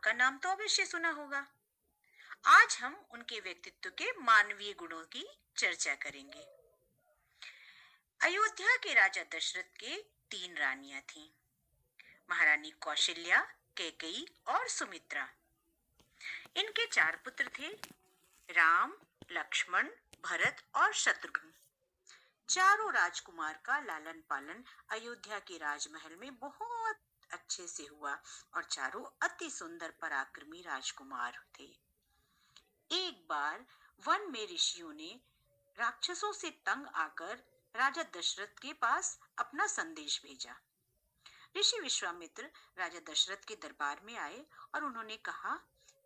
का नाम तो अवश्य सुना होगा। आज हम उनके व्यक्तित्व के मानवीय गुणों की चर्चा करेंगे। अयोध्या के राजा दशरथ के तीन रानियां थीं। महारानी कौशल्या, कैकेयी और सुमित्रा। इनके चार पुत्र थे, राम, लक्ष्मण, भरत और शत्रुघ्न। चारों राजकुमार का लालन पालन अयोध्या के राजमहल में बहुत अच्छे से हुआ और चारों अति सुंदर पराक्रमी राजकुमार थे। एक बार वन में ऋषियों ने राक्षसों से तंग आकर राजा दशरथ के पास अपना संदेश भेजा। ऋषि विश्वामित्र राजा दशरथ के दरबार में आए और उन्होंने कहा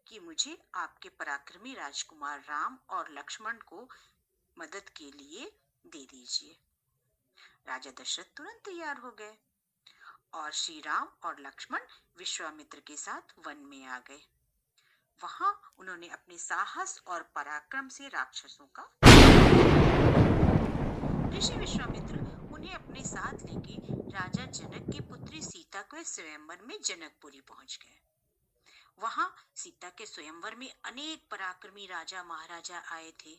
कि मुझे आपके पराक्रमी राजकुमार राम और लक्ष्मण को मदद के लिए दे दीजिए। राजा दशरथ तुरंत तैयार हो गए और श्री राम और लक्ष्मण विश्वामित्र के साथ वन में आ गए। वहां उन्होंने अपने साहस और पराक्रम से राक्षसों का ऋषि विश्वामित्र उन्हें अपने साथ लेके राजा जनक की पुत्री सीता के स्वयंवर में जनकपुरी पहुंच गए। वहां सीता के स्वयंवर में अनेक पराक्रमी राजा महाराजा आए थे।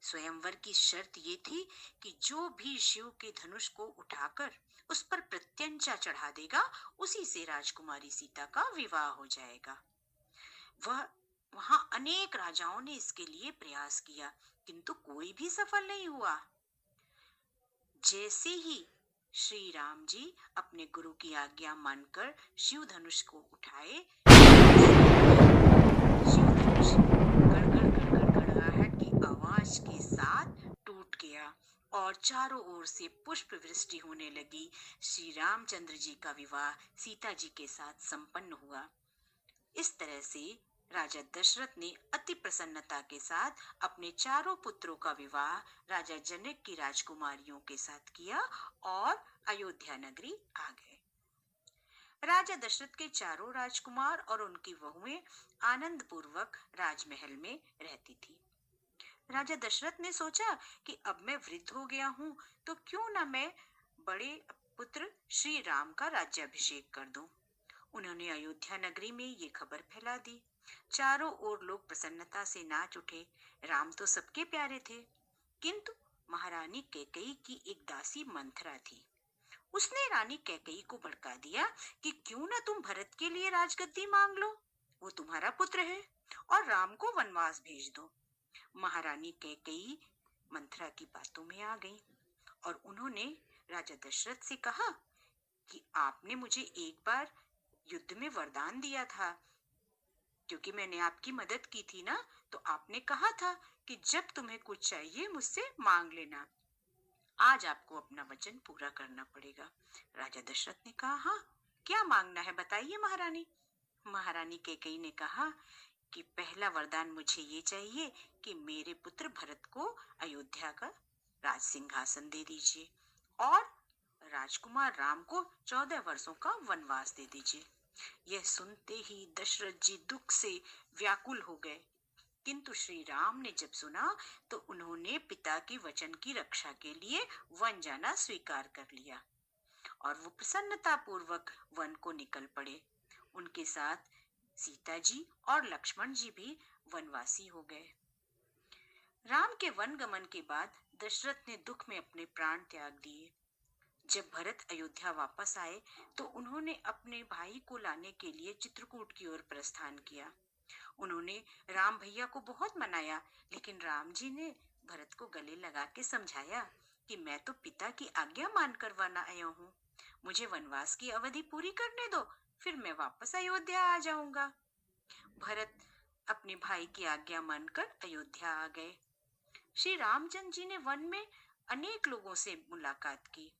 स्वयंवर की शर्त ये थी कि जो भी शिव के धनुष को उठाकर उस पर प्रत्यंचा चढ़ा देगा, उसी से राजकुमारी सीता का विवाह हो जाएगा। वह वहां अनेक राजाओं ने इसके लिए प्रयास किया, किंतु कोई भी सफल नहीं हुआ। जैसे ही श्री राम जी अपने गुरु की आज्ञा मानकर शिव धनुष को उठाए, शिव धनुष गड़गड़ गड़गड़ गड़गड़ाहट की आवाज के साथ टूट गया और चारों ओर से पुष्प वृष्टि होने लगी। श्री रामचंद्र जी का विवाह सीता जी के साथ संपन्न हुआ। इस तरह से राजा दशरथ ने अति प्रसन्नता के साथ अपने चारों पुत्रों का विवाह राजा जनक की राजकुमारियों के साथ किया और अयोध्या नगरी आ गए। राजा दशरथ के चारों राजकुमार और उनकी बहुएं आनंद पूर्वक राजमहल में रहती थी। राजा दशरथ ने सोचा कि अब मैं वृद्ध हो गया हूँ, तो क्यों न मैं बड़े पुत्र श्री राम का राज्याभिषेक कर दूं। उन्होंने अयोध्या नगरी में ये खबर फैला दी। चारों ओर लोग प्रसन्नता से नाच उठे। राम तो सबके प्यारे थे, किंतु महारानी कैकेयी की एक दासी मंथरा थी। उसने रानी कैकेयी को भड़का दिया कि क्यों न तुम भरत के लिए राजगद्दी मांग लो, वो तुम्हारा पुत्र है, और राम को वनवास भेज दो। महारानी कैकेयी मंथरा की बातों में आ गई और उन्होंने राजा दशरथ से कहा कि आपने मुझे एक बार युद्ध में वरदान दिया था, क्योंकि मैंने आपकी मदद की थी ना, तो आपने कहा था कि जब तुम्हें कुछ चाहिए मुझसे मांग लेना। आज आपको अपना वचन पूरा करना पड़ेगा। राजा दशरथ ने कहा, हाँ, क्या मांगना है बताइए महारानी। महारानी कैकेयी ने कहा कि पहला वरदान मुझे ये चाहिए कि मेरे पुत्र भरत को अयोध्या का राज सिंहासन दे दीजिए और राजकुमार राम को 14 वर्षों का वनवास दे दीजिए। यह सुनते ही दशरथ जी दुख से व्याकुल हो गए, किंतु श्री राम ने जब सुना तो उन्होंने पिता के वचन की रक्षा के लिए वन जाना स्वीकार कर लिया और वो प्रसन्नता पूर्वक वन को निकल पड़े। उनके साथ सीता जी और लक्ष्मण जी भी वनवासी हो गए। राम के वन गमन के बाद दशरथ ने दुख में अपने प्राण त्याग दिए। जब भरत अयोध्या वापस आए तो उन्होंने अपने भाई को लाने के लिए चित्रकूट की ओर प्रस्थान किया। उन्होंने राम भैया को बहुत मनाया, लेकिन राम जी ने भरत को गले लगा के समझाया कि मैं तो पिता की आज्ञा मानकर वन आया हूँ, मुझे वनवास की अवधि पूरी करने दो, फिर मैं वापस अयोध्या आ जाऊंगा। भरत अपने भाई की आज्ञा मानकर अयोध्या आ गए। श्री रामचंद्र जी ने वन में अनेक लोगों से मुलाकात की।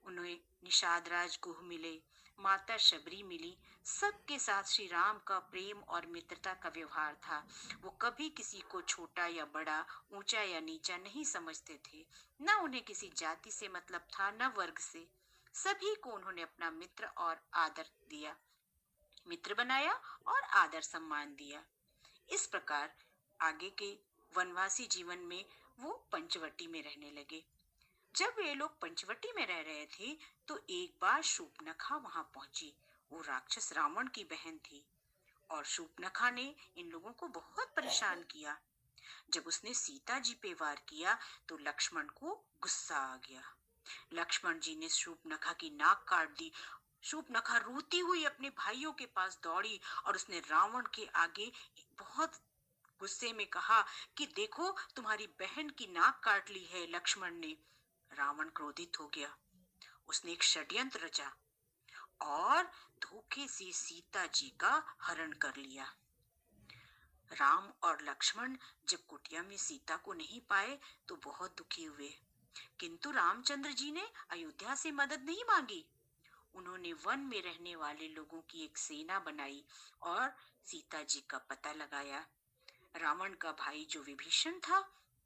उन्हें निषाद राज गुह मिले, माता शबरी मिली। सबके साथ श्री राम का प्रेम और मित्रता का व्यवहार था। वो कभी किसी को छोटा या बड़ा, ऊंचा या नीचा नहीं समझते थे। न उन्हें किसी जाति से मतलब था, न वर्ग से। सभी को उन्होंने अपना मित्र और आदर दिया, मित्र बनाया और आदर सम्मान दिया। इस प्रकार आगे के वनवासी जीवन में वो पंचवटी में रहने लगे। जब वे लोग पंचवटी में रह रहे थे तो एक बार शूर्पणखा वहां पहुंची। वो राक्षस रावण की बहन थी। और शूर्पणखा ने इन लोगों को बहुत परेशान किया। जब उसने सीता जी पे वार किया तो लक्ष्मण को गुस्सा आ गया। लक्ष्मण जी ने शूर्पणखा की नाक काट दी। शूर्पणखा रोती हुई अपने भाइयों के पास दौड़ी और उसने रावण के आगे बहुत गुस्से में कहा कि देखो, तुम्हारी बहन की नाक काट ली है लक्ष्मण ने। रावण क्रोधित हो गया। उसने एक षड्यंत्र रचा और धोखे से सीता जी का हरण कर लिया। राम और लक्ष्मण जब कुटिया में सीता को नहीं पाए तो बहुत दुखी हुए, किंतु रामचंद्र जी ने अयोध्या से मदद नहीं मांगी। उन्होंने वन में रहने वाले लोगों की एक सेना बनाई और सीता जी का पता लगाया। रावण का भाई जो विभीषण था,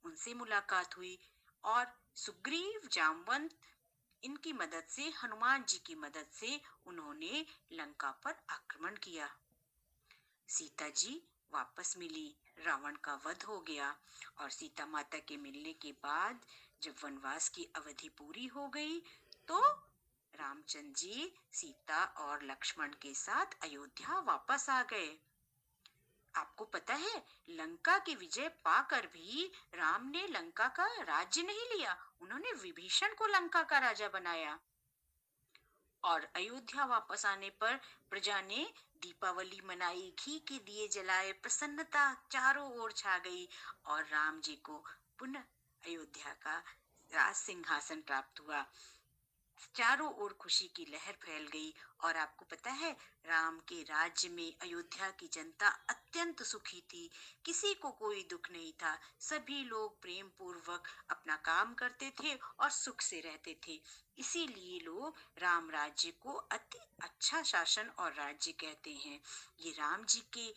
उनसे मुलाकात हुई और सुग्रीव, जामवंत, इनकी मदद से, हनुमान जी की मदद से उन्होंने लंका पर आक्रमण किया। सीता जी वापस मिली, रावण का वध हो गया और सीता माता के मिलने के बाद जब वनवास की अवधि पूरी हो गई तो रामचंद्र जी सीता और लक्ष्मण के साथ अयोध्या वापस आ गए। आपको पता है, लंका की विजय पाकर भी राम ने लंका का राज्य नहीं लिया, उन्होंने विभीषण को लंका का राजा बनाया। और अयोध्या वापस आने पर प्रजा ने दीपावली मनाई, घी के दिए जलाए, प्रसन्नता चारों ओर छा गई और राम जी को पुनः अयोध्या का राज सिंहासन प्राप्त हुआ। चारों ओर खुशी की लहर फैल गई और आपको पता है, राम के राज्य में अयोध्या की जनता अत्यंत सुखी थी। किसी को कोई दुख नहीं था। सभी लोग प्रेम पूर्वक अपना काम करते थे और सुख से रहते थे। इसीलिए लोग राम राज्य को अति अच्छा शासन और राज्य कहते हैं। ये राम जी के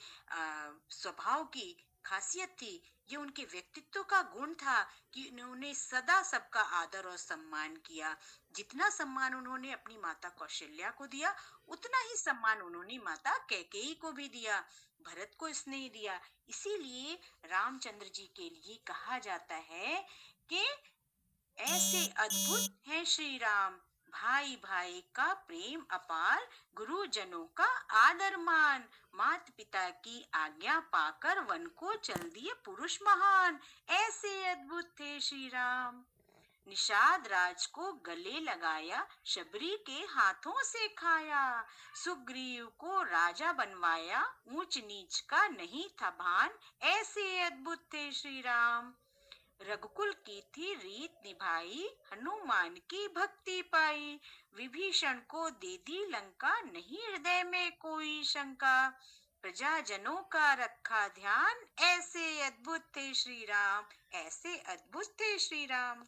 स्वभाव की खासियत थी। ये उनके व्यक्तित्व का गुण था कि उन्होंने सदा सबका आदर और सम्मान किया। जितना सम्मान उन्होंने अपनी माता कौशल्या को दिया, उतना ही सम्मान उन्होंने माता कैकेयी को भी दिया, भरत को स्नेह दिया। इसीलिए रामचंद्र जी के लिए कहा जाता है कि ऐसे अद्भुत हैं श्री राम, भाई भाई का प्रेम अपार, गुरुजनों का आदर मान, मात पिता की आज्ञा पाकर वन को चल दिए पुरुष महान। ऐसे अद्भुत थे श्री राम। निषाद राज को गले लगाया, शबरी के हाथों से खाया, सुग्रीव को राजा बनवाया, ऊंच नीच का नहीं था भान। ऐसे अद्भुत थे श्री राम। रघुकुल की थी रीत निभाई, हनुमान की भक्ति पाई, विभीषण को दे दी लंका, नहीं हृदय में कोई शंका, प्रजाजनों का रखा ध्यान। ऐसे अद्भुत थे श्री राम, ऐसे अद्भुत थे श्री राम।